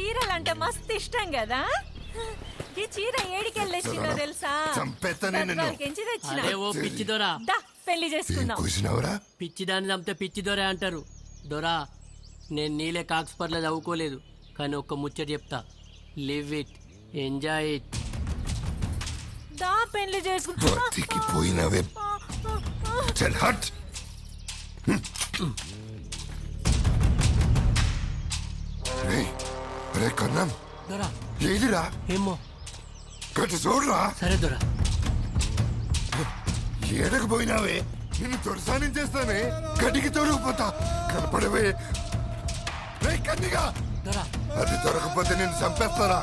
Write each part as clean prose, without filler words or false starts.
చీరలంటే మస్తు ఇష్టం కదా. ఈ చీర ఏడికెళ్ళొచ్చిందో తెలుసా? ఎంచి తెచ్చిన. ఓ పిచ్చి దొరా, పెళ్లి చేసుకుందాం. పిచ్చిదాన్ని చంపితే పిచ్చి దొరా అంటారు. దొరా, నేను నీలే కాక్స్పర్లో చదువుకోలేదు, కానీ ఒక్క ముచ్చట చెప్తా. Live it, enjoy it. దా పెళ్లి చేసుకుంటా. ఏదిరా ఏమో గట్టు చూడరా. సరే దొరా. ఏడకు పోయినావే, నిన్ను తొరసాని చేస్తానే, గడికి తొలగిపోతా. కనపడవే కన్నిగా. దొరా, అది దొరకపోతే నేను చంపేస్తారా.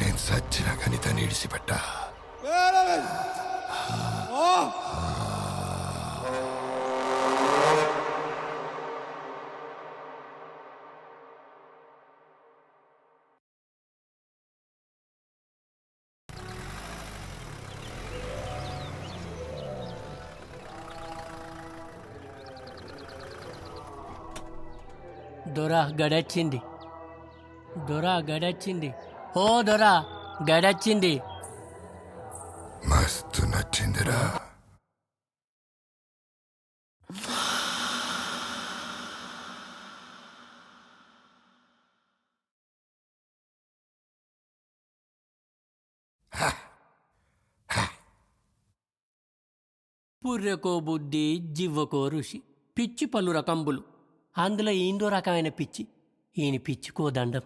నేను సచ్చినా కానీ తను ఇడిసిపెట్టా. దొరా గడచ్చింది. దొరా గడచ్చింది. ఓ దొరా గడచ్చింది. మస్తు నచ్చిందిరా. పుర్రెకో బుద్ధి, జివ్వకో ఋషి. పిచ్చి పలు రకంబులు, అందులో ఏందో రకమైన పిచ్చి. ఈయన పిచ్చికో దండం.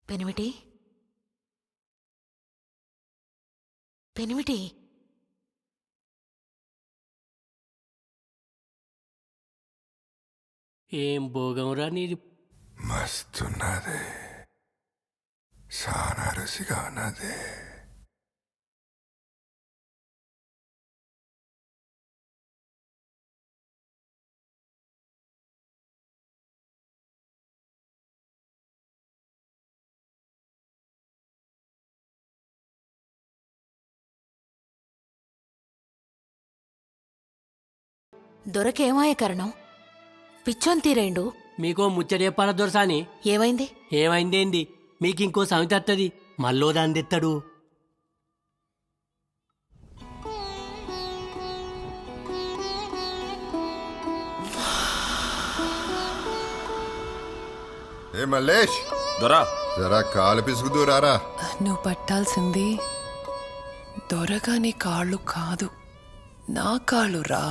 పెనిమిటి, పెనిమిటి, ఏం భోగంరా నీది. మస్తున్నది, చాలా రుచిగా ఉన్నది. దొరకేమాయ కరణం, పిచ్చోన్ తీరేండు. మీకో ముచ్చట చెప్పాలా దొరసాని? ఏమైంది? ఏమైందేంది, మీకింకో సమితి వస్తుంది, మళ్ళో దాన్ని తెత్తాడు. ఏ మల్లేష్, దొరా జరా కాలు పిసుకుదూరారా. నువ్వు పట్టాల్సింది దొరగాని కాళ్ళు కాదు, నా కాళ్ళు రా.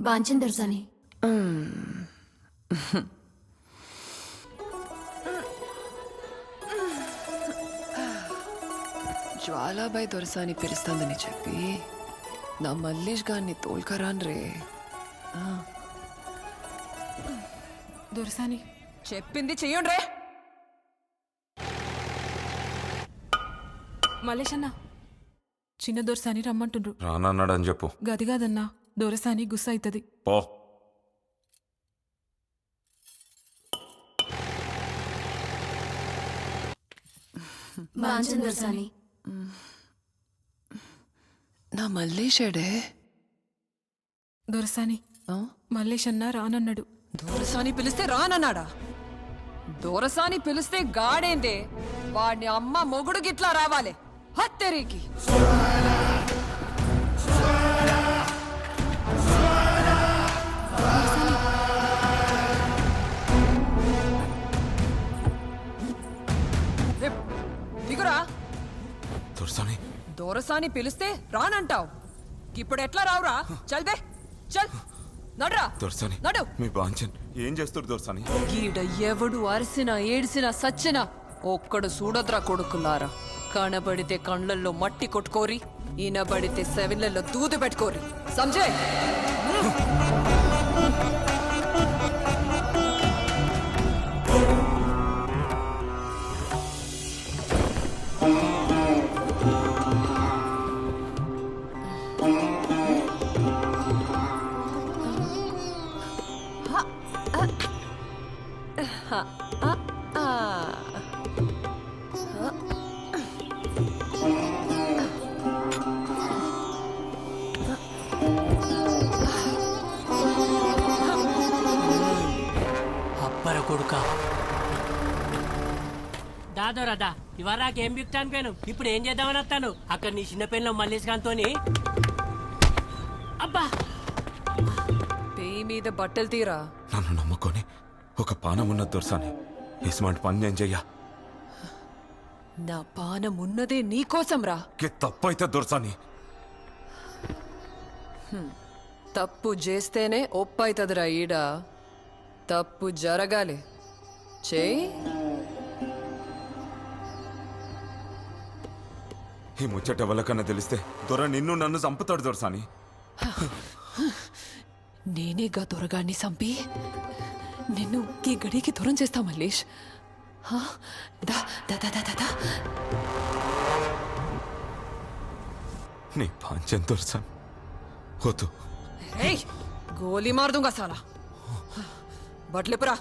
బాంచన్ దొరసాని. జ్వాలాబాయ్ దొరసాని పిలుస్తుందని చెప్పి నా మల్లేష్ గారిని తోల్కరాన్ రే. దొరసాని చెప్పింది చెయ్యండి రే. మలేషన్నా చిన్న దొరసాని రమ్మంటుండ్రు. రానన్నాడని చెప్పు. గది కాదన్నా, దొరసాని గుస్స అవుతుంది. పో. నా మల్లేషేడే. దొరసాని మల్లేషన్నా రానన్నాడు. దొరసాని పిలిస్తే రానన్నాడా? దొరసాని పిలిస్తే గాడేందే? వాడిని అమ్మ మొగుడు గిట్లా రావాలి. హత్తెరికి దిగురా. దొరసాని దొరసాని పిలిస్తే రానంటావు. ఇప్పుడు ఎట్లా రావురా? చల్ బే చల్, నడురా. దొరసాని నడు. మీ బాంచన్ ఏం చేస్తారు దొరసాని? గీడ ఎవడు అరిసినా ఏడ్సినా సచ్చినా ఒక్కడు చూడద్రా కొడుకులారా. కనబడితే కండ్లల్లో మట్టి కొట్టుకోరి, ఈనబడితే సెవిన్లలో దూదు పెట్టుకోరి. సంజయ్ అబ్బర కొడుక దాదోరాదా ఇవరాకి ఏం బిక్తాను పోయాను. ఇప్పుడు ఏం చేద్దామని వస్తాను. అక్కడ నీ చిన్న పెళ్ళం మల్లేష్ గాంతోని. అబ్బా పేయి మీద బట్టలు తీరా. నన్ను నమ్ముకొని ఒక పానం ఉన్న దొరసాని ఇస్మాంటి పని నేను చెయ్యా. నా పానం ఉన్నదే నీకోసం రా. తప్పైతే దొరసాని. తప్పు చేస్తేనే ఒప్పైతదిరా ఈడ. తప్పు జరగాలి. చేయి. ఈ ముచ్చట ఎవరికన్నా తెలిస్తే దొర నిన్ను నన్ను చంపుతాడు దొరసాని. నేనేగా దొరగాన్ని చంపి నిన్ను ఈ గడికి దూరం చేస్తా మల్లేష్. హా? దా దా దా దా దా. నీ పాంచన్ దొరసాని వద్దు. ఏయ్, గోలీ మార్ दूंगा साला. బట్లిపురా.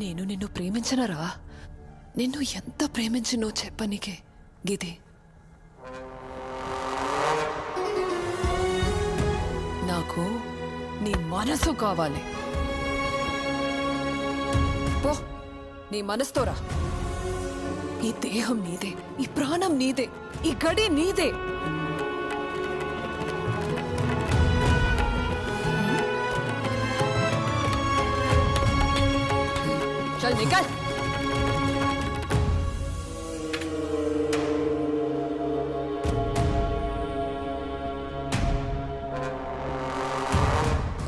నేను నిన్ను ప్రేమించనరా? నిన్ను ఎంత ప్రేమించినో చెప్పనికే గిది. నాకు నీ మనసు కావాలి. పో, నీ మనసుతోరా. ఈ దేహం నీదే, ఈ ప్రాణం నీదే, ఈ గడి నీదే. చల్ నికల్.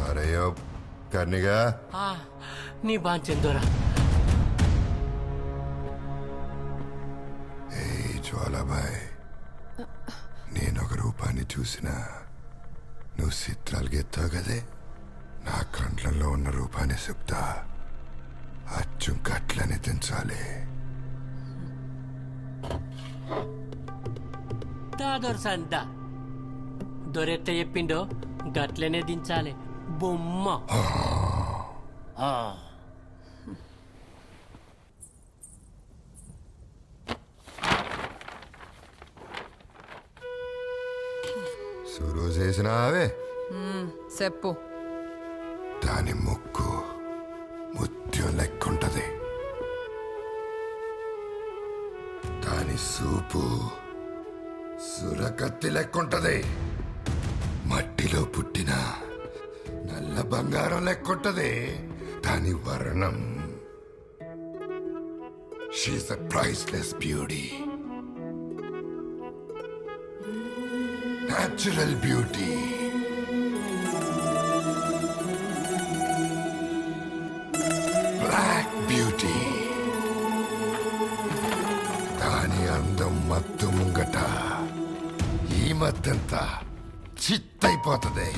अरे यो करनेगा నీ బాంచన్ దొరా. ఏ జ్వాలాబాయ్, నేనొక రూపాన్ని చూసినా నువ్వు చిత్రాలు గెత్తావు కదే. నా కంట్లలో ఉన్న రూపాన్ని చెప్తా. అచ్చం కట్లని తెంచాలి. దొరసాని దా. దొరెత్త చెప్పిండో గట్లనే దించాలి. బొమ్మ. సురు చేసినావే. చెప్పు. దాని ముక్కు ముత్యం లెక్కుంటది. దాని సూపు సురకత్తి లెక్కుంటది. మట్టిలో పుట్టిన నల్ల బంగారం లెక్కుంటది. దాని వర్ణం she's a priceless beauty. Natural beauty. Black beauty. దాని అందం మత్తు ముంగట ఈ మత్తంతా చిత్తైపోతుంది.